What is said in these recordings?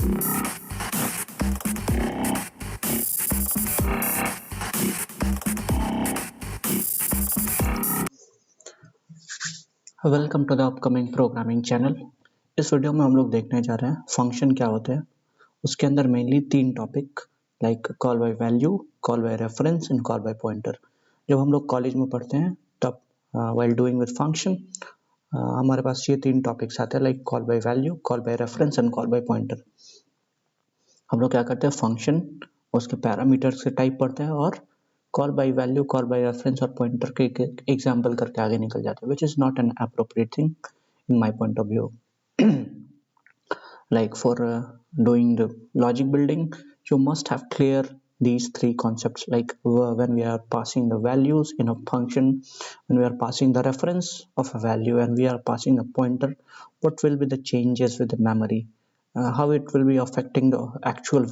Welcome to the upcoming programming channel. इस video में हम लोग देखने जा रहे हैं फंक्शन क्या होते हैं। उसके अंदर mainly 3 topic like call by value, call by reference and call by pointer. जब हम लोग कॉलेज में पढ़ते हैं तब व्हाइल डूइंग विद फंक्शन हमारे पास ये 3 टॉपिक्स आते हैं like call by value, call by reference and call by pointer. हम लोग क्या करते हैं, फंक्शन उसके पैरामीटर्स के टाइप पढ़ते हैं और call by value, call by reference और पॉइंटर के एग्जाम्पल करके आगे निकल जाते हैं, which is not an appropriate thing in my point of view. Like for doing the logic building, you must have clear these 3 concepts, like when we are passing the values in a function, when we are passing the reference of a value, and we are passing a pointer, what will be the changes with the memory, how it will be affecting the actual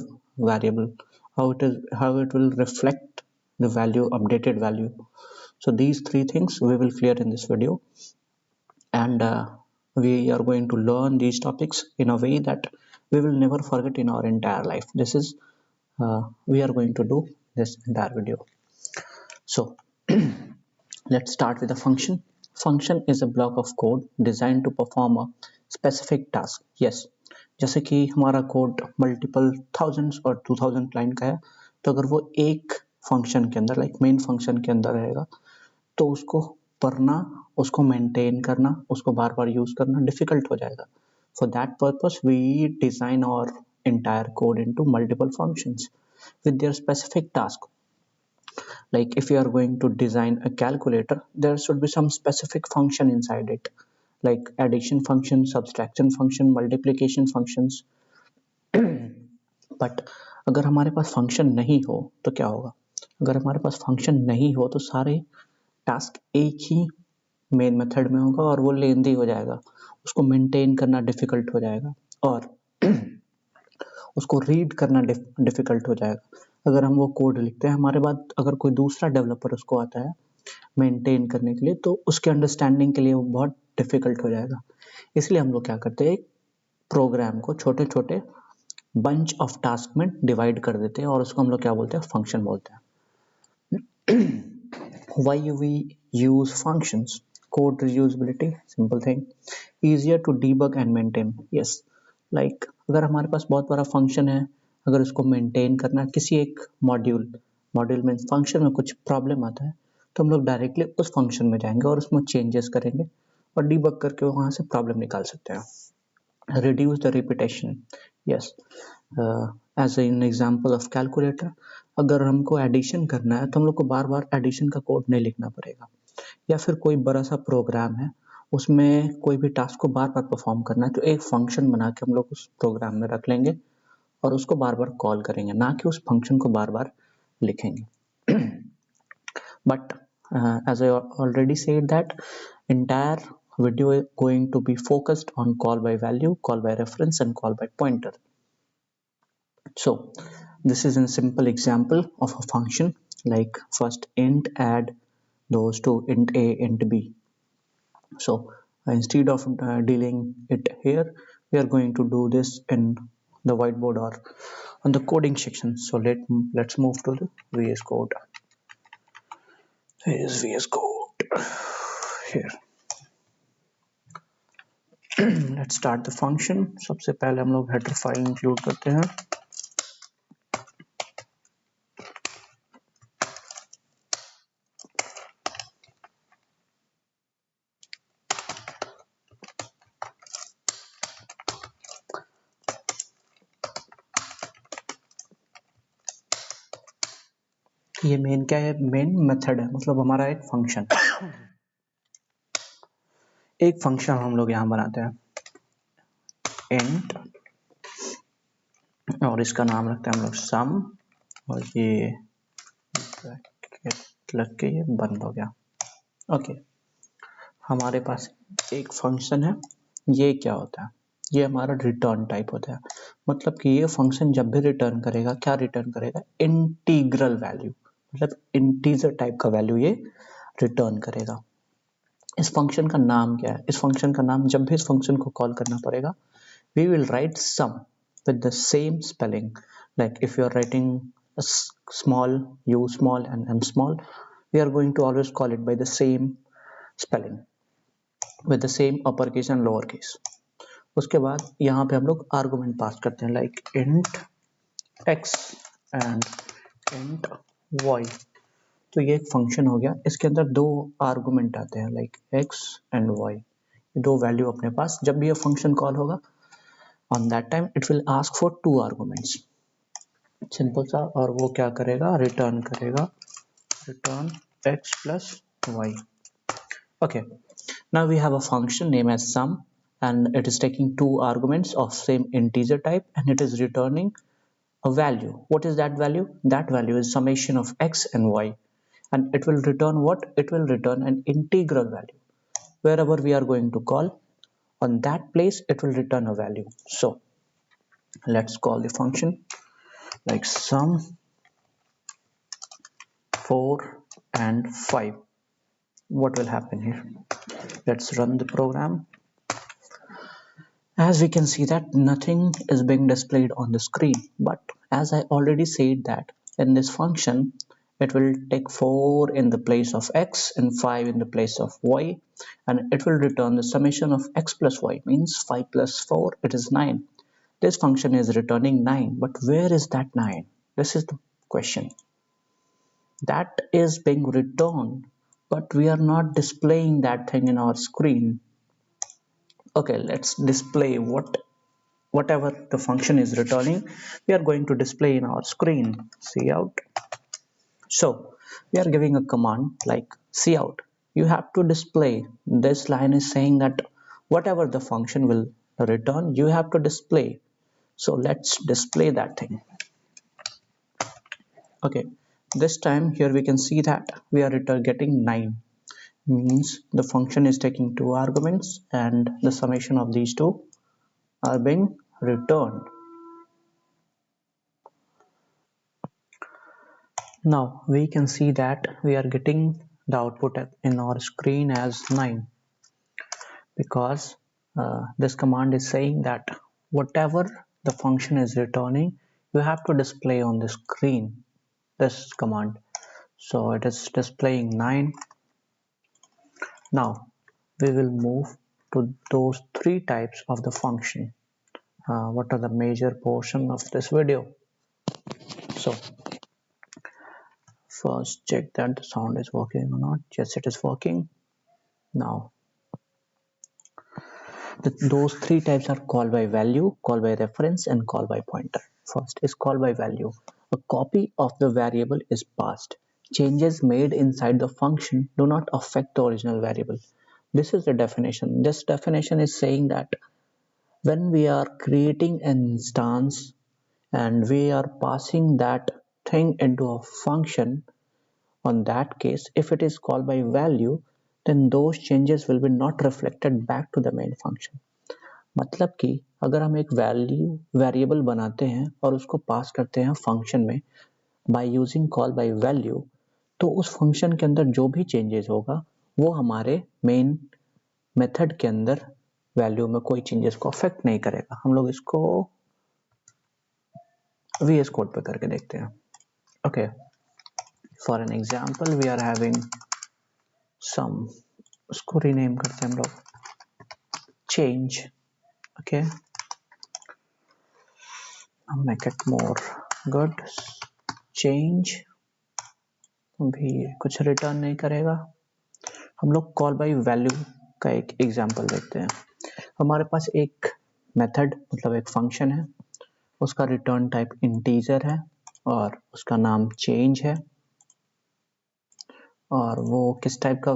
variable, how it will reflect the value, updated value. So these 3 things we will clear in this video, and we are going to learn these topics in a way that we will never forget in our entire life. This is we are going to do this entire video. So let's start with a function. Function is a block of code designed to perform a specific task. Yes, जैसे कि हमारा code multiple thousands और 2000 line का है, तो अगर वो एक फंक्शन के अंदर लाइक मेन फंक्शन के अंदर रहेगा तो उसको पढ़ना, उसको मेंटेन करना, उसको बार बार यूज करना डिफिकल्ट हो जाएगा. For that purpose we design our entire code into multiple functions with their specific task. Like if you are going to design a calculator, there should be some specific function inside it, like addition function, subtraction function, multiplication functions. But अगर हमारे पास function नहीं हो तो क्या होगा? अगर हमारे पास function नहीं हो तो सारे टास्क एक ही मेन मेथड में होगा और वो लेंदी हो जाएगा, उसको मेंटेन करना डिफिकल्ट हो जाएगा और उसको रीड करना डिफिकल्ट हो जाएगा. अगर हम वो कोड लिखते हैं, हमारे बाद अगर कोई दूसरा डेवलपर उसको आता है मेंटेन करने के लिए, तो उसके अंडरस्टैंडिंग के लिए वो बहुत डिफिकल्ट हो जाएगा. इसलिए हम लोग क्या करते हैं, एक प्रोग्राम को छोटे छोटे बंच ऑफ टास्क में डिवाइड कर देते हैं और उसको हम लोग क्या बोलते हैं, फंक्शन बोलते हैं. Why we use functions? Code reusability, simple thing, easier to debug and maintain. Yes, like अगर हमारे पास बहुत बड़ा फंक्शन है, अगर उसको मेंटेन करना, किसी एक मॉड्यूल में फंक्शन में कुछ प्रॉब्लम आता है, तो हम लोग डायरेक्टली उस फंक्शन में जाएंगे और उसमें चेंजेस करेंगे और डीबग करके वहाँ से प्रॉब्लम निकाल सकते हैं. Reduce the repetition. Yes, as an example of calculator, अगर हमको एडिशन करना है तो हम लोग को बार बार एडिशन का कोड नहीं लिखना पड़ेगा. या फिर कोई बड़ा सा प्रोग्राम है, उसमें कोई भी टास्क को बार बार परफॉर्म करना है, तो एक फंक्शन बना के हम लोग उस प्रोग्राम में रख लेंगे और उसको बार बार कॉल करेंगे, ना कि उस फंक्शन को बार बार लिखेंगे. But as I already said that entire video is going to be focused on call by value, call by reference and call by pointer. So this is a simple example of a function, like first int add those two, int a, int b. So instead of dealing it here, we are going to do this in the whiteboard or on the coding section. So let's move to the VS Code. Here is VS Code here. Let's start the function. सबसे पहले हम लोग header file include करते हैं. ये main क्या है, main method है, मतलब हमारा एक फंक्शन. एक फंक्शन हम लोग यहाँ बनाते हैं int और इसका नाम रखते हैं हम लोग सम, और ये लग के ये बंद हो गया. ओके, हमारे पास एक फंक्शन है. ये क्या होता है, ये हमारा रिटर्न टाइप होता है. मतलब कि ये फंक्शन जब भी रिटर्न करेगा, क्या रिटर्न करेगा, इंटीग्रल वैल्यू, मतलब इंटीजर टाइप का वैल्यू ये रिटर्न करेगा. इस फंक्शन का नाम क्या है, इस फंक्शन का नाम, जब भी इस फंक्शन को कॉल करना पड़ेगा, we will write some. with the same spelling. Like if you are writing a small u small and m small, we are going to always call it by the same spelling with the same uppercase and lowercase. उसके बाद यहाँ पे हम लोग argument पास करते हैं like int x and int y। तो ये एक फंक्शन हो गया, इसके अंदर दो आर्गुमेंट आते हैं लाइक x एंड y, दो वैल्यू अपने पास। जब भी ये फंक्शन कॉल होगा on that time it will ask for two arguments, simple सा। और वो क्या करेगा, रिटर्न करेगा, return x plus y. Okay, now we have a function named as sum and it is taking two arguments of same integer type and it is returning a value. What is that value? That value is summation of x and y, and it will return what? It will return an integral value. Wherever we are going to call, on that place it will return a value. So let's call the function like sum 4 and 5. What will happen here? Let's run the program. As we can see that nothing is being displayed on the screen, but as I already said that in this function it will take 4 in the place of x and 5 in the place of y, and it will return the summation of x plus y, means 5 plus 4, it is 9. This function is returning 9, but where is that 9? This is the question. That is being returned, but we are not displaying that thing in our screen. Okay, let's display whatever the function is returning, we are going to display in our screen. Cout. So we are giving a command like cout. You have to display, this line is saying that whatever the function will return, you have to display. So let's display that thing. Okay, this time here we can see that we are getting 9, means the function is taking two arguments and the summation of these two are being returned. Now we can see that we are getting the output in our screen as 9 because this command is saying that whatever the function is returning, you have to display on the screen, this command. So it is displaying 9. Now we will move to those three types of the function. What are the major portion of this video? So first check that the sound is working or not. Yes, it is working. Now those three types are call by value, call by reference and call by pointer. First is call by value. A copy of the variable is passed. Changes made inside the function do not affect the original variable. This is the definition. This definition is saying that when we are creating an instance and we are passing that thing into a function, on that case if it is called by value, then those changes will be not reflected back to the main function. मतलब कि अगर हम एक value variable बनाते हैं और उसको पास करते हैं फंक्शन में by using call by value, तो उस फंक्शन के अंदर जो भी चेंजेस होगा वो हमारे मेन मेथड के अंदर वैल्यू में कोई चेंजेस को अफेक्ट नहीं करेगा। हम लोग इसको VS कोड पे करके देखते हैं। Okay, for an example we are having some, उसको रीनेम करते हैं हम लोग change. Okay, make it more good, change भी कुछ रिटर्न नहीं करेगा। हम लोग कॉल बाय वैल्यू का एक एग्जांपल देखते हैं। हमारे पास एक मेथड मतलब एक फंक्शन है, उसका रिटर्न टाइप इंटीजर है और उसका नाम चेंज है, और वो किस टाइप का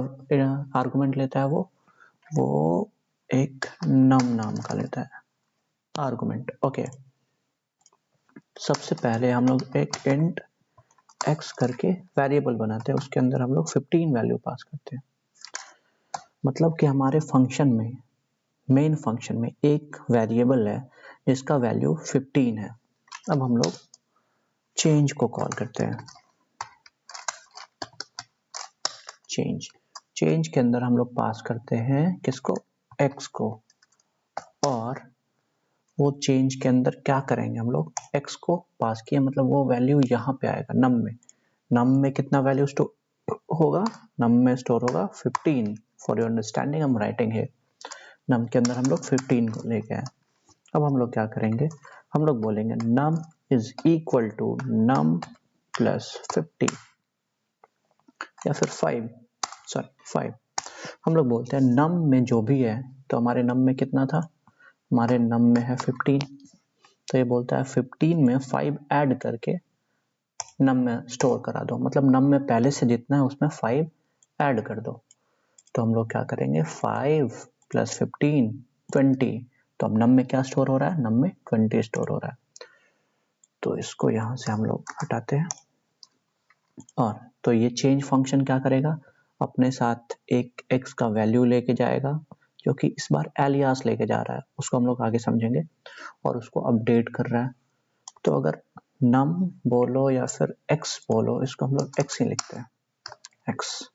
आर्गुमेंट लेता है, वो एक नम नाम का लेता है आर्गुमेंट। ओके, सबसे पहले हम लोग एक इंट x करके वेरिएबल बनाते हैं, उसके अंदर हम लोग 15 वैल्यू पास करते हैं। मतलब कि हमारे फंक्शन में, मेन फंक्शन में एक वेरिएबल है जिसका वैल्यू 15 है। अब हम लोग चेंज को कॉल करते हैं। चेंज के अंदर हम लोग पास करते हैं किसको, x को, और वो चेंज के अंदर क्या करेंगे हम लोग, x को पास किया मतलब वो वैल्यू यहाँ पे आएगा नम में कितना वैल्यू स्टोर होगा, नम में स्टोर होगा 15। फॉर योर अंडरस्टैंडिंग हम राइटिंग है, नम के अंदर हम लोग 15 को लेके आए। अब हम लोग क्या करेंगे, हम लोग बोलेंगे num is equal to num plus 50 या फिर 5 हम लोग बोलते हैं num में जो भी है, तो हमारे num में कितना था, हमारे num में है 15, तो ये बोलता है 15 में 5 ऐड करके num में स्टोर करा दो, मतलब num में पहले से जितना है उसमें 5 ऐड कर दो। तो हम लोग क्या करेंगे 5 प्लस 15 20, तो अब num में क्या स्टोर हो रहा है, num में 20 स्टोर हो रहा है। तो इसको यहाँ से हम लोग हटाते हैं, और तो ये चेंज फंक्शन क्या करेगा, अपने साथ एक x का वैल्यू लेके जाएगा जो कि इस बार एलियास लेके जा रहा है, उसको हम लोग आगे समझेंगे, और उसको अपडेट कर रहा है। तो अगर num बोलो या फिर x बोलो, इसको हम लोग x ही लिखते हैं, x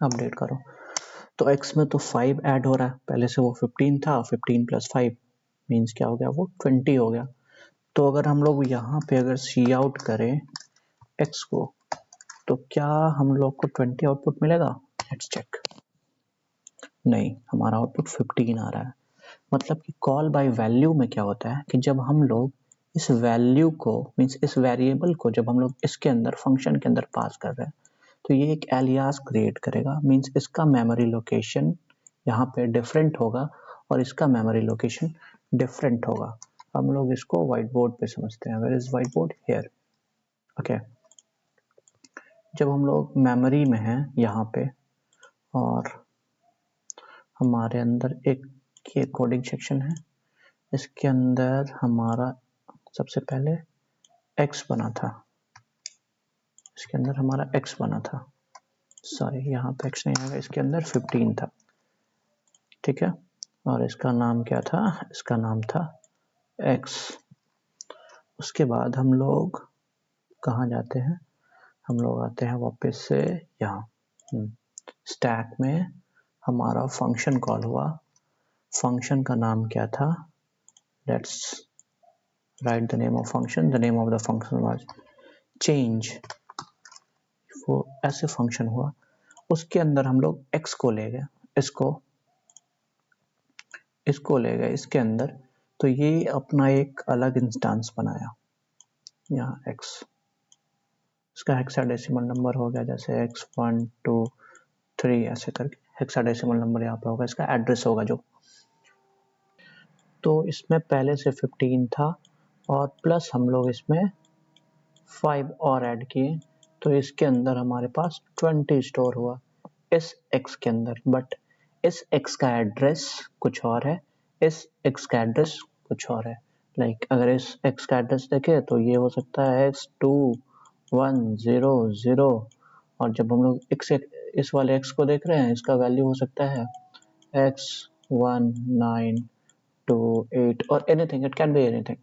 अपडेट करो। तो x में तो 5 ऐड हो रहा है, पहले से वो 15 था, 15 प्लस 5 मीन्स क्या हो गया, वो 20 हो गया। तो अगर हम लोग यहाँ पे अगर सी आउट करें x को, तो क्या हम लोग को 20 आउटपुट मिलेगा, लेट्स चेक। नहीं, हमारा आउटपुट 15 आ रहा है। मतलब कि कॉल बाय वैल्यू में क्या होता है कि जब हम लोग इस वैल्यू को मीन्स इस वेरिएबल को जब हम लोग इसके अंदर फंक्शन के अंदर पास कर रहे हैं, तो ये एक एलियास क्रिएट करेगा, मीन्स इसका मेमोरी लोकेशन यहाँ पे डिफरेंट होगा और इसका मेमोरी लोकेशन डिफरेंट होगा। हम लोग इसको व्हाइट बोर्ड पे समझते हैं, where is white board, here. Okay, जब हम लोग मेमोरी में हैं यहाँ पे, और हमारे अंदर एक ये कोडिंग सेक्शन है, इसके अंदर हमारा सबसे पहले x बना था, इसके अंदर हमारा x बना था, सॉरी यहाँ पे x नहीं आएगा, इसके अंदर 15 था, ठीक है, और इसका नाम क्या था, इसका नाम था x। उसके बाद हम लोग कहाँ जाते हैं, हम लोग आते हैं वापस से यहाँ स्टैक में, हमारा फंक्शन कॉल हुआ, फंक्शन का नाम क्या था, let's write the name of function, the name of the function was change. वो ऐसे फंक्शन हुआ, उसके अंदर हम लोग x को ले गए, इसको ले गए इसके अंदर, तो ये अपना एक अलग इंस्टेंस बनाया, यहाँ x, इसका हेक्साडेसिमल नंबर हो गया, जैसे x 1 2 3 ऐसे करके हेक्साडेसिमल नंबर यहाँ पे होगा, इसका एड्रेस होगा जो। तो इसमें पहले से 15 था और प्लस हम लोग इसमें 5 और ऐड किए, तो इसके अंदर हमारे पास 20 स्टोर हुआ इस x के अंदर। बट इस x का एड्रेस कुछ और है, इस x का एड्रेस कुछ और है। लाइक अगर इस x का एड्रेस देखें तो ये हो सकता है x2100, और जब हम लोग इस वाले x को देख रहे हैं, इसका वैल्यू हो सकता है x1928 और anything, it can be anything.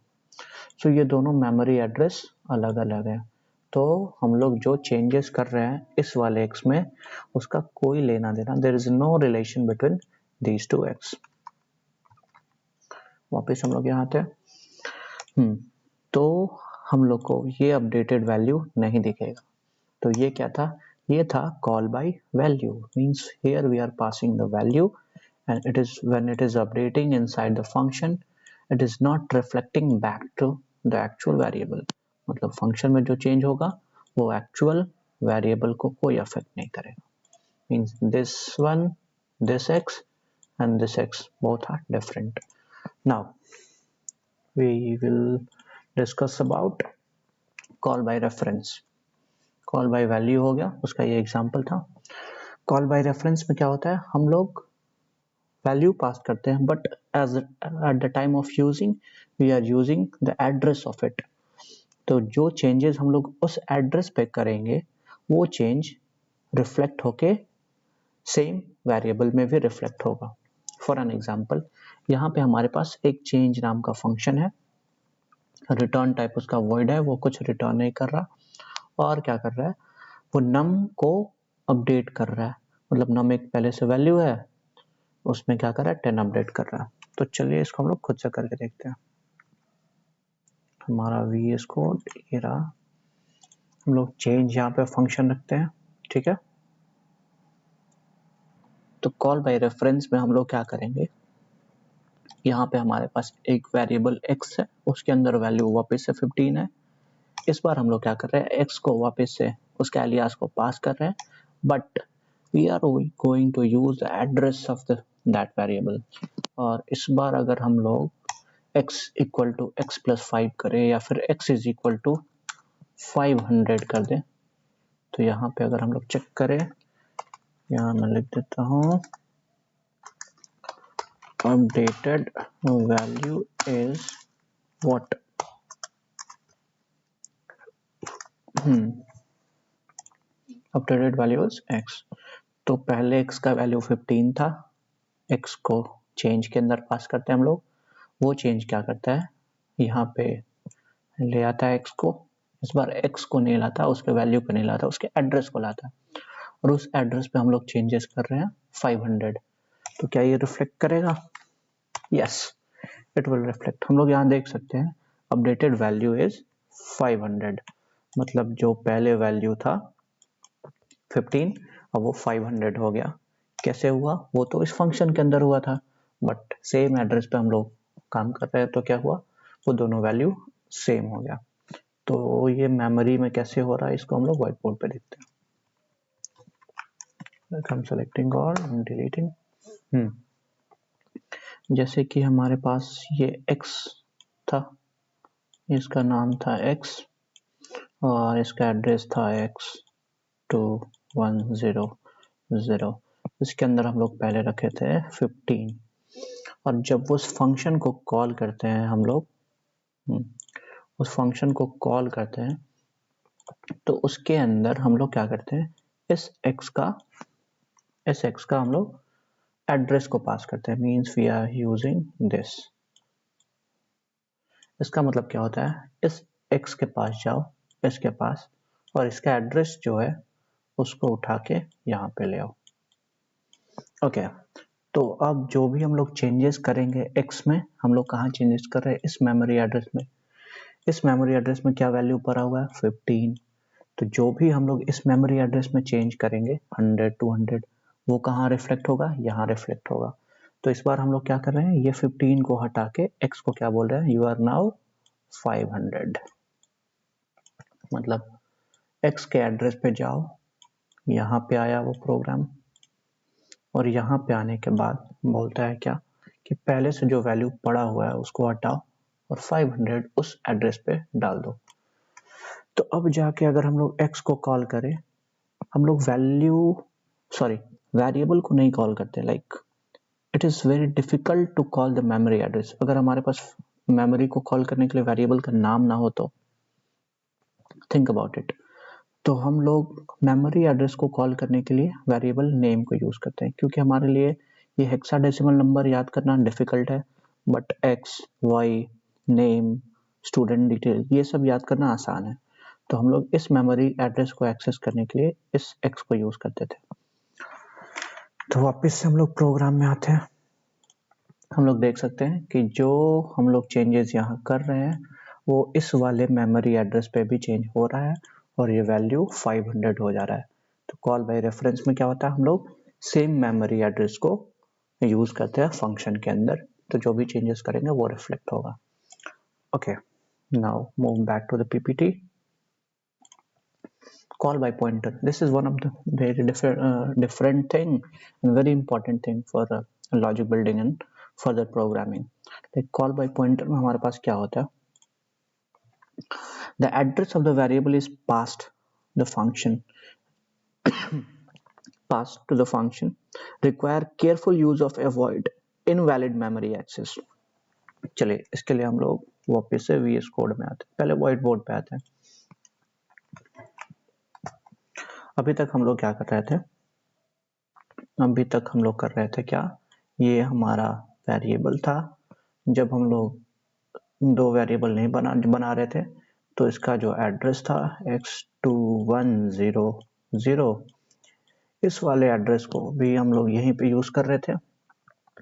So ये दोनों मेमोरी एड्रेस अलग अलग है, तो हम लोग जो चेंजेस कर रहे हैं इस वाले x में, उसका कोई लेना देना, there is no relation between these two x। वापस हम लोग यहाँ आते हैं, तो हम लोग को ये अपडेटेड वैल्यू नहीं दिखेगा। तो ये क्या था, ये था call by value, means here we are passing the value and it is when it is updating inside the function, it is not reflecting back to the actual variable। मतलब function में जो चेंज होगा वो actual variable को कोई affect नहीं करेगा, means this one, this x and this x both are different। now we will discuss about call by reference। Call by value हो गया, उसका ये एग्जांपल था। कॉल बाय रेफरेंस में क्या होता है, हम लोग वैल्यू पास करते हैं, but as at the time of using we are using the address of it. तो जो चेंजेस हम लोग उस एड्रेस पे करेंगे, वो चेंज रिफ्लेक्ट होके सेम वेरिएबल में भी रिफ्लेक्ट होगा। फॉर एन एग्जांपल, यहाँ पे हमारे पास एक चेंज नाम का फंक्शन है, रिटर्न टाइप उसका वॉइड है, वो कुछ रिटर्न नहीं कर रहा, और क्या कर रहा है, वो नम को अपडेट कर रहा है। मतलब नम एक पहले से वैल्यू है, उसमें क्या कर रहा है 10 अपडेट कर रहा है। तो चलिए इसको हम लोग खुद से करके देखते हैं। हमारा VS कोड ये रहा, हम लोग चेंज यहाँ पे फंक्शन रखते हैं, ठीक है। तो कॉल बाय रेफरेंस में हम लोग क्या करेंगे, यहाँ पे हमारे पास एक वेरिएबल x है, उसके अंदर वैल्यू वापस से 15 है। इस बार हम लोग क्या कर रहे हैं, x को वापस से उसके एलियास को पास कर रहे हैं, but we are going to use the address of that variable. और इस बार अगर हम लोग x equal to x plus 5 करें या फिर x इज इक्वल टू 500 कर दें, तो यहाँ पे अगर हम लोग चेक करें, यहाँ मैं लिख देता हूँ updated value is what, updated value is x। तो पहले x का वैल्यू 15 था, x को चेंज के अंदर पास करते हैं हम लोग, वो चेंज क्या करता है, यहाँ पे ले आता है x को, इस बार x को नहीं लाता, उसके वैल्यू को नहीं लाता, उसके एड्रेस को लाता है, और उस एड्रेस पे हम लोग चेंजेस कर रहे हैं 500। तो क्या ये रिफ्लेक्ट करेगा? Yes, it will reflect. हम लोग यहाँ देख सकते हैं अपडेटेड वैल्यू इज 500, मतलब जो पहले वैल्यू था 15 अब वो 500 हो गया। कैसे हुआ? वो तो इस फंक्शन के अंदर हुआ था, बट सेम एड्रेस पे हम लोग काम कर रहे हैं, तो क्या हुआ, वो दोनों वैल्यू सेम हो गया। तो ये मेमोरी में कैसे हो रहा है, इसको हम लोग व्हाइट बोर्ड पे देखते हैं। I'm selecting all and deleting। जैसे कि हमारे पास ये x था, इसका नाम था x और इसका एड्रेस था x2100। इसके अंदर हम लोग पहले रखे थे 15, और जब उस फंक्शन को कॉल करते हैं हम लोग, उस फंक्शन को कॉल करते हैं, तो उसके अंदर हम लोग क्या करते हैं, इस x का हम लोग एड्रेस को पास करते हैं, means we are using this. इसका मतलब क्या होता है, इस x के पास जाओ, इसके पास, और इसका एड्रेस जो है उसको उठा के यहाँ पे ले आओ। ओके, तो अब जो भी हम लोग चेंजेस करेंगे x में, हम लोग कहाँ चेंजेस कर रहे हैं, इस मेमोरी एड्रेस में। इस मेमोरी एड्रेस में क्या वैल्यू पड़ा हुआ है, 15। तो जो भी हम लोग इस मेमोरी एड्रेस में चेंज करेंगे 100 200, वो कहाँ रिफ्लेक्ट होगा, यहाँ रिफ्लेक्ट होगा। तो इस बार हम लोग क्या कर रहे हैं, ये 15 को हटा के x को क्या बोल रहे हैं, यू आर नाउ 500। मतलब x के एड्रेस पे जाओ, यहाँ पे आया वो प्रोग्राम, और यहाँ पे आने के बाद बोलता है क्या, कि पहले से जो वैल्यू पड़ा हुआ है उसको हटाओ और 500 उस एड्रेस पे डाल दो। तो अब जाके अगर हम लोग x को कॉल करें, हम लोग वेरिएबल को नहीं कॉल करते, like it is very difficult to call the memory address. अगर हमारे पास मेमोरी को कॉल करने के लिए वेरिएबल का नाम ना हो तो थिंक अबाउट इट। तो हम लोग मेमोरी एड्रेस को कॉल करने के लिए वेरिएबल नेम को यूज करते हैं, क्योंकि हमारे लिए ये हेक्साडेसिमल नंबर याद करना डिफिकल्ट है, but x y name student detail ये सब याद करना आसान है। तो हम लोग इस मेमोरी एड्रेस को एक्सेस करने के लिए इस x को यूज करते थे। तो वापस से हम लोग प्रोग्राम में आते हैं, हम लोग देख सकते हैं कि जो हम लोग चेंजेस यहाँ कर रहे हैं वो इस वाले मेमोरी एड्रेस पे भी चेंज हो रहा है, और ये वैल्यू 500 हो जा रहा है। तो कॉल बाय रेफरेंस में क्या होता है, हम लोग सेम मेमोरी एड्रेस को यूज करते हैं फंक्शन के अंदर, तो जो भी चेंजेस करेंगे वो रिफ्लेक्ट होगा। Okay, now move back to the PPT. Call by pointer, this is one of the very different thing and very important thing for logic building and further programming। like call by pointer में हमारे पास क्या होता है, the address of the variable is passed the function passed to the function, require careful use of avoid invalid memory access। चलिए इसके लिए हम लोग वापस से VS कोड में आते हैं, पहले व्हाइट बोर्ड पे आते हैं। अभी तक हम लोग क्या कर रहे थे, अभी तक हम लोग कर रहे थे क्या, ये हमारा वेरिएबल था। जब हम लोग दो वेरिएबल नहीं बना रहे थे, तो इसका जो एड्रेस था x2100, इस वाले एड्रेस को भी हम लोग यहीं पे यूज कर रहे थे,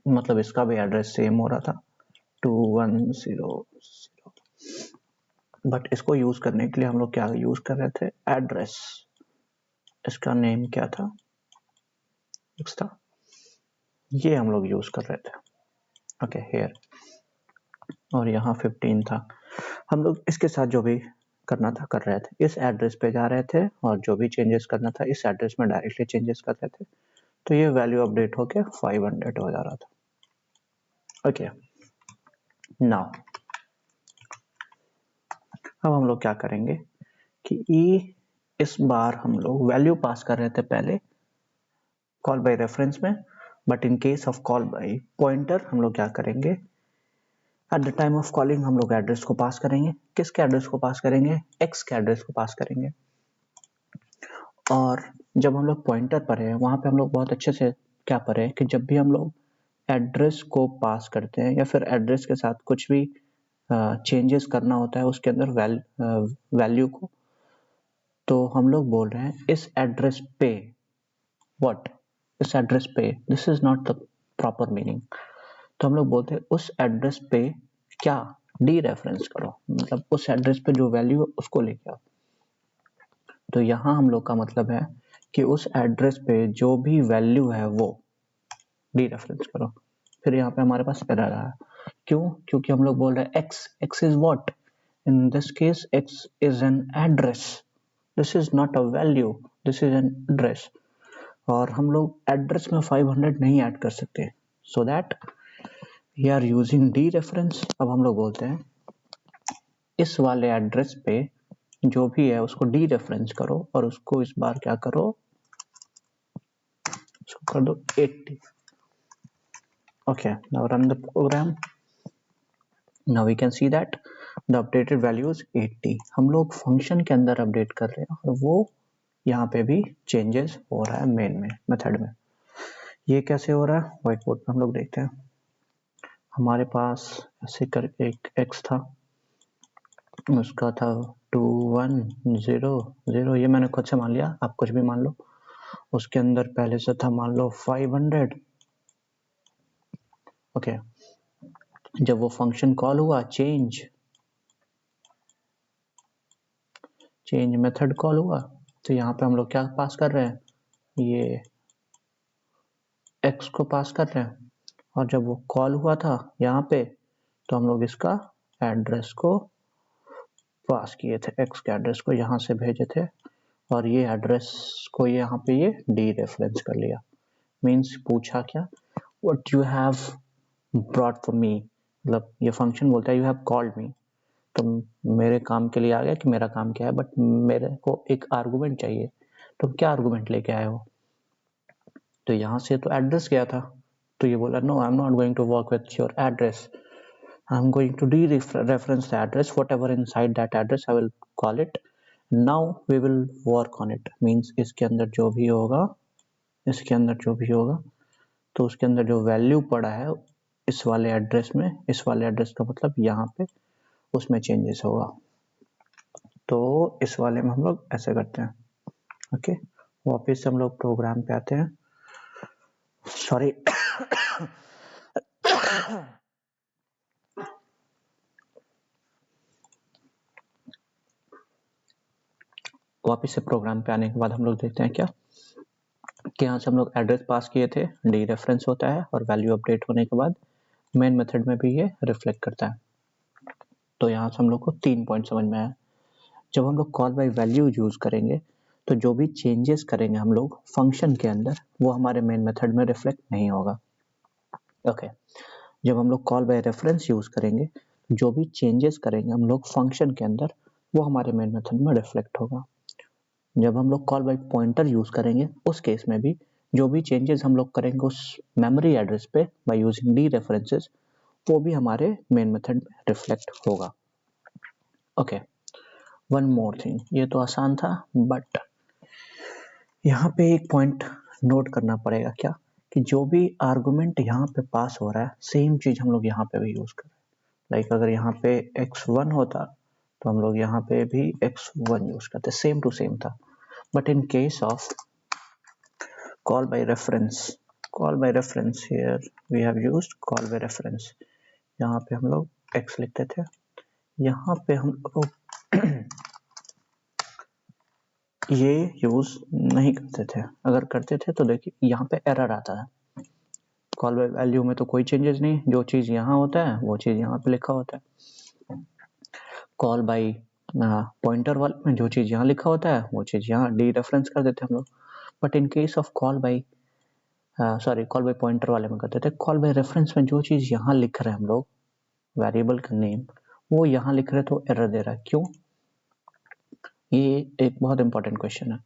मतलब इसका भी एड्रेस सेम हो रहा था 2100, बट इसको यूज करने के लिए हम लोग क्या यूज कर रहे थे, एड्रेस। इसका नेम क्या था, था ये हम लोग यूज कर रहे थे, ओके हेयर, और यहाँ 15 था। हम लोग इसके साथ जो भी करना था कर रहे थे, इस एड्रेस पे जा रहे थे और जो भी चेंजेस करना था इस एड्रेस में डायरेक्टली चेंजेस कर रहे थे, तो ये वैल्यू अपडेट होके 500 हो जा रहा था। ओके, नाउ अब हम लोग क्या करेंगे कि इस बार हम लोग वैल्यू पास कर रहे थे पहले कॉल बाय रेफरेंस में, but in case of call by pointer हम लोग क्या करेंगे, at the time of calling हम लोग एड्रेस को पास करेंगे। किसके एड्रेस को पास करेंगे, एक्स के एड्रेस को पास करेंगे। और जब हम लोग पॉइंटर पर है वहां पे हम लोग बहुत अच्छे से क्या पढ़े कि जब भी हम लोग एड्रेस को पास करते हैं या फिर एड्रेस के साथ कुछ भी चेंजेस करना होता है उसके अंदर वैल्यू को, तो हम लोग बोल रहे हैं इस एड्रेस पे व्हाट, इस एड्रेस पे, this is not the proper meaning. तो हम लोग बोलते हैं उस एड्रेस पे क्या डी रेफरेंस करो, मतलब उस एड्रेस पे जो वैल्यू है उसको लेके आओ। तो यहाँ हम लोग का मतलब है कि उस एड्रेस पे जो भी वैल्यू है वो डी रेफरेंस करो। फिर यहाँ पे हमारे पास एरर आया, क्यों, क्योंकि हम लोग बोल रहे हैं x is what, in this case x is an address, this is not a value, this is an address, और हम लोग एड्रेस में 500 नहीं ऐड कर सकते, so that we are using dereference. अब हम लोग बोलते हैं इस वाले एड्रेस पे जो भी है उसको डी रेफरेंस करो और उसको इस बार क्या करो, उसको कर दो 80। Okay, now run the program. Now we can see that the updated value is 80। हम लोग फंक्शन के अंदर अपडेट कर रहे हैं और वो यहाँ पे भी चेंजेस हो रहा है मेन में मेथड में। ये कैसे हो रहा है, व्हाइट बोर्ड पे हम लोग देखते हैं। हमारे पास ऐसे कर एक x था, उसका था 2100, ये मैंने खुद से मान लिया, आप कुछ भी मान लो। उसके अंदर पहले से था मान लो 500। ओके, जब वो फंक्शन कॉल हुआ चेंज मेथड कॉल हुआ, तो यहाँ पे हम लोग क्या पास कर रहे हैं, ये x को पास कर रहे हैं, और जब वो कॉल हुआ था यहाँ पे तो हम लोग इसका एड्रेस को पास किए थे, x के एड्रेस को यहाँ से भेजे थे, और ये एड्रेस को यहाँ पे ये डी रेफरेंस कर लिया। मीन्स पूछा क्या, what you have brought for me, मतलब ये फंक्शन बोलता है यू हैव कॉल्ड मी, तो मेरे काम के लिए आ गया कि मेरा काम क्या है, बट मेरे को एक आर्गुमेंट चाहिए, तो क्या आर्गुमेंट लेके आए हो, तो यहाँ से तो एड्रेस गया था, तो ये बोला no I am not going to work with your address, I am going to dereference the address, whatever inside that address I will call it, now we will work on it. Means इसके अंदर जो भी होगा, इसके अंदर जो भी होगा, तो उसके अंदर जो वैल्यू पड़ा है इस वाले एड्रेस में, इस वाले एड्रेस का मतलब यहाँ पे उसमें चेंजेस होगा। तो इस वाले में हम लोग ऐसे करते हैं। ओके, वापस हम लोग प्रोग्राम पे आते हैं, सॉरी वापस से प्रोग्राम पे आने के बाद हम लोग देखते हैं क्या कि यहाँ से हम लोग एड्रेस पास किए थे, डी रेफरेंस होता है, और वैल्यू अपडेट होने के बाद मेन मेथड में भी ये रिफ्लेक्ट करता है। तो यहाँ से हम लोग को 3 पॉइंट समझ में आया। जब हम लोग कॉल बाय वैल्यू यूज करेंगे तो जो भी चेंजेस करेंगे हम लोग फंक्शन के अंदर वो हमारे मेन मेथड में रिफ्लेक्ट नहीं होगा। ओके, जब हम लोग कॉल बाय रेफरेंस यूज करेंगे, जो भी चेंजेस करेंगे हम लोग फंक्शन के अंदर वो हमारे मेन मेथड में रिफ्लेक्ट होगा। जब हम लोग कॉल बाय पॉइंटर यूज करेंगे उस केस में भी जो भी चेंजेस हम लोग करेंगे उस मेमोरी एड्रेस पे बाय यूजिंग डी रेफरेंसेस, वो भी हमारे मेन मेथड में रिफ्लेक्ट होगा। ओके, वन मोर थिंग, ये तो आसान था, बट यहाँ पे एक पॉइंट नोट करना पड़ेगा क्या, कि जो भी आर्गुमेंट यहाँ पे पास हो रहा है सेम चीज हम लोग यहाँ पे भी यूज कर रहे हैं। लाइक अगर यहाँ पे x1 होता तो हम लोग यहाँ पे भी x1 यूज करते, सेम टू सेम था। But in case of call by reference. Call by reference, here we have used call by reference. यहाँ पे हम लोग x लिखते थे, यहाँ पे हम लोग ये यूज नहीं करते थे। अगर करते थे तो देखिए यहाँ पे एरर आता है। कॉल बाय वैल्यू में तो कोई चेंजेस नहीं, जो चीज यहाँ होता है वो चीज यहाँ पे लिखा होता है। कॉल बाय पॉइंटर वाले में जो चीज यहाँ लिखा होता है वो चीज यहाँ डी रेफरेंस कर देते हैं हम लोग। But in case of call by call by pointer वाले में करते थे। कॉल बाय रेफरेंस में जो चीज यहाँ लिख रहे हैं हम लोग वेरिएबल का नेम, वो यहाँ लिख रहे तो एरर दे रहा है। क्यों? ये एक बहुत इंपॉर्टेंट क्वेश्चन है,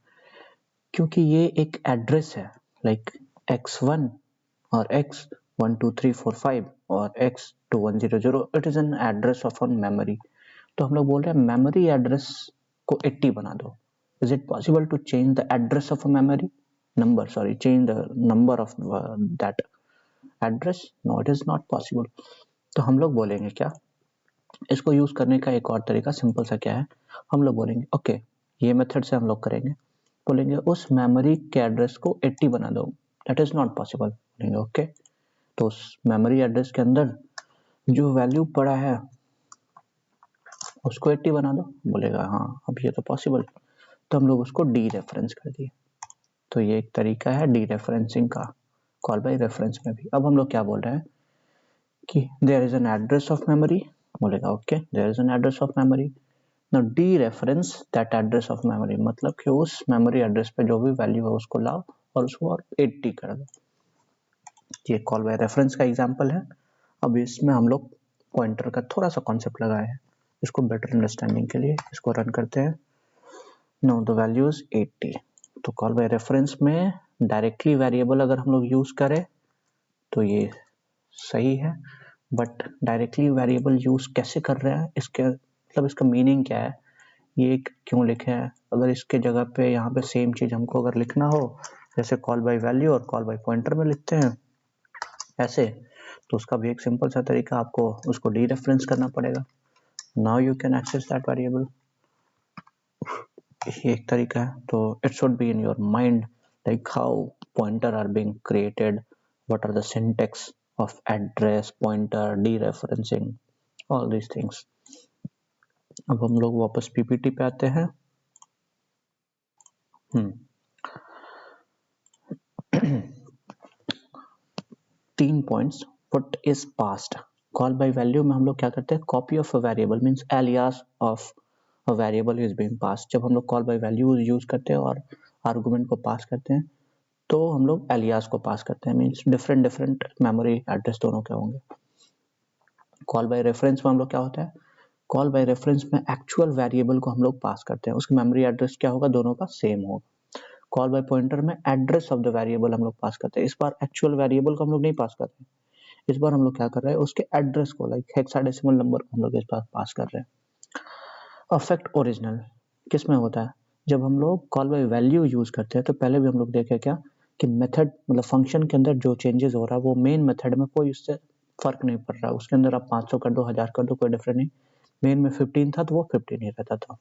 क्योंकि ये एक एड्रेस है, लाइक x1 और x1 2 3 4 5 और x2 1 0 0, it is an address of on memory. तो हम लोग बोल रहे हैं मेमोरी एड्रेस को 80 बना दो। Is it possible to change the address of a memory number, sorry change the number of that address? No, it is not possible. तो हम लोग बोलेंगे क्या, इसको यूज करने का एक और तरीका सिंपल सा क्या है, हम लोग बोलेंगे ओके, ये मेथड से हम लोग करेंगे, बोलेंगे उस मेमोरी के एड्रेस को 80 बना दो। That is not possible. बोलेंगे ओके, तो उस मेमोरी एड्रेस के अंदर जो वैल्यू पड़ा है उसको 80 बना दो। बोलेगा हाँ, अब ये तो पॉसिबल। तो हम लोग उसको डी रेफरेंस कर दिए। तो ये एक तरीका है डी रेफरेंसिंग का, कॉल बाय रेफरेंस में भी। अब हम लोग क्या बोल रहे हैं कि there is an address of memory. बोलेगा okay, there is an address of memory, now dereference that address of memory, मतलब कि उस मेमोरी एड्रेस पे जो भी वैल्यू है उसको लाओ और उसको 80 कर दो। ये कॉल बाय रेफरेंस का एग्जांपल है। अब इसमें हम लोग पॉइंटर का थोड़ा सा कॉन्सेप्ट लगाए हैं, इसको बेटर अंडरस्टैंडिंग के लिए इसको रन करते हैं। Now the value is 80। तो कॉल बाय रेफरेंस में डायरेक्टली वेरिएबल अगर हम लोग यूज करें तो ये सही है, बट डायरेक्टली वेरिएबल यूज कैसे कर रहे हैं, इसके मतलब इसका मीनिंग क्या है, ये क्यों लिखे हैं। अगर इसके जगह पे यहाँ पे सेम चीज हमको अगर लिखना हो, जैसे कॉल बाय वैल्यू और कॉल बाय पॉइंटर में लिखते हैं ऐसे, तो उसका भी एक सिंपल सा तरीका, आपको उसको डी रेफरेंस करना पड़ेगा। Now you can access that variable, ये एक तरीका है। तो it should be in your mind like how pointer are being created, what are the syntax of address, pointer, dereferencing, all these things. अब हम लोग वापस पीपीटी पे आते हैं। 3 points, what is passed. Call by value में हम लोग क्या करते हैं, copy of a variable means alias of a variable is being passed. जब हम लोग कॉल बाय वैल्यू यूज करते हैं और आर्गुमेंट को पास करते हैं तो हम लोग एलियास को पास करते हैं, means different different memory address दोनों के होंगे। कॉल बाय रेफरेंस में हम लोग क्या होता है, कॉल बाय रेफरेंस में एक्चुअल वेरिएबल को हम लोग पास करते हैं, उसकी मेमोरी एड्रेस क्या होगा, दोनों का सेम होगा। कॉल बाय पॉइंटर में एड्रेस ऑफ द वेरिएबल हम लोग पास करते हैं। इस बार एक्चुअल वेरिएबल को हम लोग नहीं पास कर रहे हैं, इस बार हम लोग क्या कर रहे हैं, उसके एड्रेस को, लाइक हेक्साडेसिमल नंबर को हम लोग इस बार पास कर रहे हैं। अफेक्ट ओरिजिनल किस में होता है, जब हम लोग कॉल बाय वैल्यू यूज करते हैं तो पहले भी हम लोग देखे क्या कि मेथड मतलब फंक्शन के अंदर जो चेंजेस हो रहा है वो मेन मेथड में कोई उससे फर्क नहीं पड़ रहा है। उसके अंदर आप 500 कर दो, 1000 कर दो, कोई डिफरेंस नहीं। मेन में 15 था तो वो 15 ही रहता था।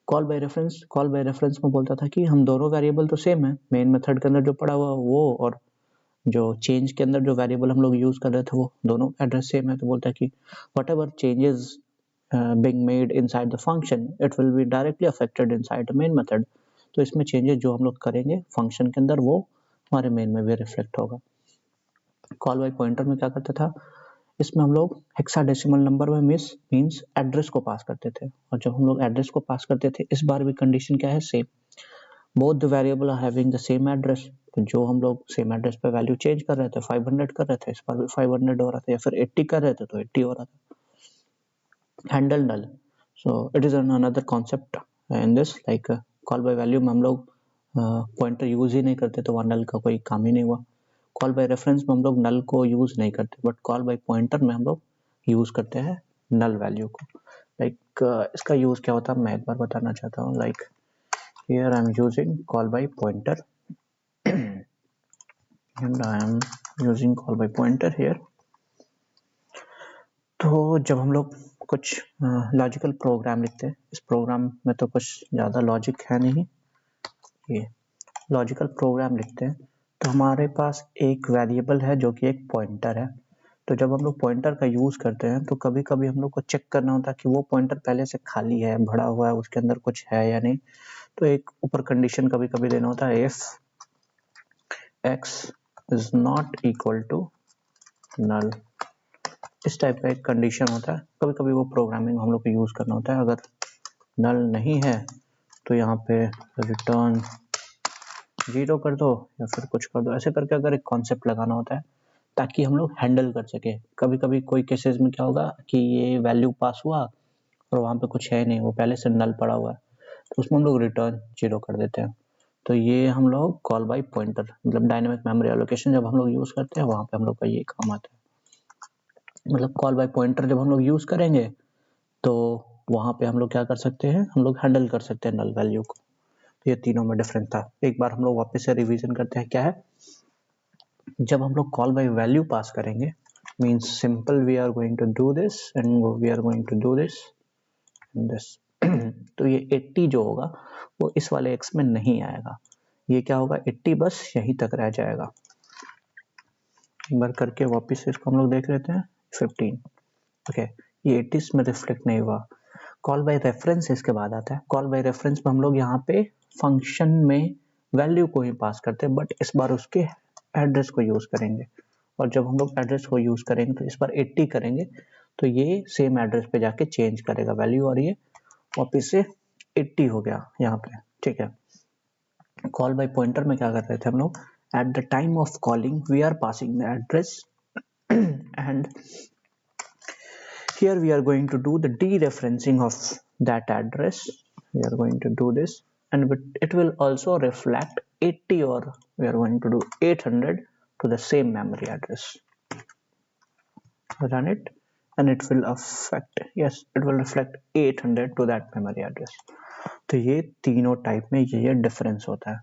कॉल बाय रेफरेंस में बोलता था कि हम दोनों वेरिएबल तो सेम है, मेन मेथड के अंदर जो पड़ा हुआ वो और जो चेंज के अंदर जो वेरिएबल हम लोग यूज कर रहे थे वो दोनों एड्रेस सेम है। तो बोलता है कि whatever changes being made inside the function, it will be directly affected inside the main method। तो इसमें चेंजेस जो हम लोग करेंगे फंक्शन के अंदर वो हमारे मेन में भी रिफ्लेक्ट होगा। कॉल बाय पॉइंटर में क्या करता था, इसमें हम लोग हेक्साडेसिमल नंबर में मींस एड्रेस को पास करते थे, और जब हम लोग एड्रेस को पास करते थे इस बार भी कंडीशन क्या है, same, both the variable are having the same address. तो जो हम लोग सेम एड्रेस पे वैल्यू चेंज कर रहे थे, 500 कर रहे थे, इस बार भी 500 हो रहा था, या फिर 80 कर रहे थे तो 80 हो रहा था। Handle null, so it is another concept in this, like call by value में हम लोग पॉइंटर यूज ही नहीं करते तो वहाँ नल का कोई काम ही नहीं हुआ। कॉल बाय रेफरेंस में हम लोग नल को यूज नहीं करते, बट कॉल बाय पॉइंटर में हम लोग यूज करते हैं नल वैल्यू को। लाइक इसका यूज क्या होता है मैं एक बार बताना चाहता हूँ। Like here I am using call by pointer and I am using call by pointer here। तो जब हम लोग कुछ लॉजिकल प्रोग्राम लिखते हैं, इस प्रोग्राम में तो कुछ ज़्यादा लॉजिक है नहीं, ये लॉजिकल प्रोग्राम लिखते हैं तो हमारे पास एक वेरिएबल है जो कि एक पॉइंटर है। तो जब हम लोग पॉइंटर का यूज़ करते हैं तो कभी कभी हम लोग को चेक करना होता है कि वो पॉइंटर पहले से खाली है, भरा हुआ है, उसके अंदर कुछ है या नहीं। तो एक ऊपर कंडीशन कभी कभी देना होता है, if x is not equal to null. इस टाइप का एक कंडीशन होता है, कभी कभी वो प्रोग्रामिंग हम लोग को यूज़ करना होता है। अगर नल नहीं है तो यहाँ पे रिटर्न 0 कर दो या फिर कुछ कर दो, ऐसे करके अगर एक कॉन्सेप्ट लगाना होता है ताकि हम लोग हैंडल कर सके। कभी कभी कोई केसेस में क्या होगा कि ये वैल्यू पास हुआ और वहाँ पे कुछ है नहीं, वो पहले से नल पड़ा हुआ है, तो उसमें हम लोग रिटर्न 0 कर देते हैं। तो ये हम लोग कॉल बाय पॉइंटर, मतलब डायनेमिक मेमोरी एलोकेशन जब हम लोग यूज़ करते हैं वहाँ पे हम लोग का ये काम आता है। मतलब कॉल बाय पॉइंटर जब हम लोग यूज़ करेंगे तो वहाँ पे हम लोग क्या कर सकते हैं, हम लोग हैंडल कर सकते हैं नल वैल्यू को। तो ये तीनों में डिफरेंस था। एक बार हम लोग वापस से रिवीजन करते हैं क्या है। जब हम लोग कॉल बाय वैल्यू पास करेंगे, means simple we are going to do this and we are going to do this and this. तो ये 80 जो होगा वो इस वाले x में नहीं आएगा, ये क्या होगा 80 बस यहीं तक रह जाएगा। एक बार करके वापस से इसको हम लोग देख लेते हैं। 15 ओके, ये 80 में रिफ्लेक्ट नहीं हुआ। कॉल बाय रेफरेंस इसके बाद आता है। कॉल बाय रेफरेंस में हम लोग यहाँ पे फंक्शन में वैल्यू को ही पास करते हैं, बट इस बार उसके एड्रेस को यूज करेंगे। और जब हम लोग एड्रेस को यूज करेंगे तो इस बार 80 करेंगे तो ये सेम एड्रेस पे जाके चेंज करेगा वैल्यू, और ये वापिस से 80 हो गया यहाँ पे। ठीक है, कॉल बाय पॉइंटर में क्या कर रहे थे हम लोग, at the time of calling we are passing the address and here we are going to do the dereferencing of that address. We are going to do this and it will also reflect 80 or we are going to do 800 to the same memory address. Run it and it will affect, yes, it will reflect 800 to that memory address. तो ये तीनों type में ये difference होता है।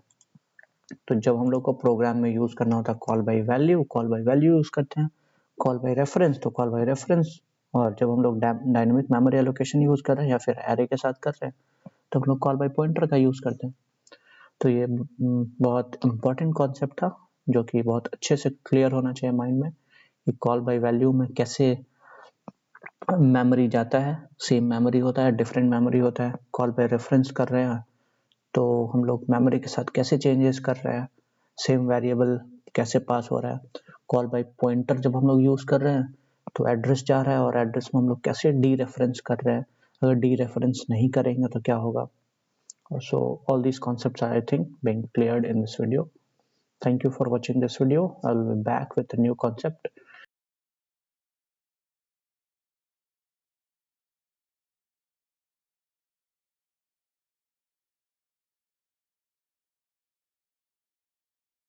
तो जब हम लोग को प्रोग्राम में यूज करना होता है कॉल बाय वैल्यू यूज करते हैं। कॉल बाय रेफरेंस तो कॉल बाय रेफरेंस। और जब हम लोग डायनेमिक मेमोरी एलोकेशन यूज कर रहे हैं या फिर एरे के साथ कर रहे हैं तो हम लोग कॉल बाय पॉइंटर का यूज करते हैं। तो ये बहुत इंपॉर्टेंट कॉन्सेप्ट था जो कि बहुत अच्छे से क्लियर होना चाहिए माइंड में कि कॉल बाय वैल्यू में कैसे मेमोरी जाता है, सेम मेमोरी होता है, डिफरेंट मेमोरी होता है। कॉल बाय रेफरेंस कर रहे हैं तो हम लोग मेमोरी के साथ कैसे चेंजेस कर रहे हैं, सेम वेरिएबल कैसे पास हो रहा है। कॉल बाय पॉइंटर जब हम लोग यूज कर रहे हैं तो एड्रेस जा रहा है और एड्रेस में हम लोग कैसे डी रेफरेंस कर रहे हैं, अगर डी रेफरेंस नहीं करेंगे तो क्या होगा। So all these concepts are I think being cleared in this video. Thank you for watching this video. I will be back with a new concept.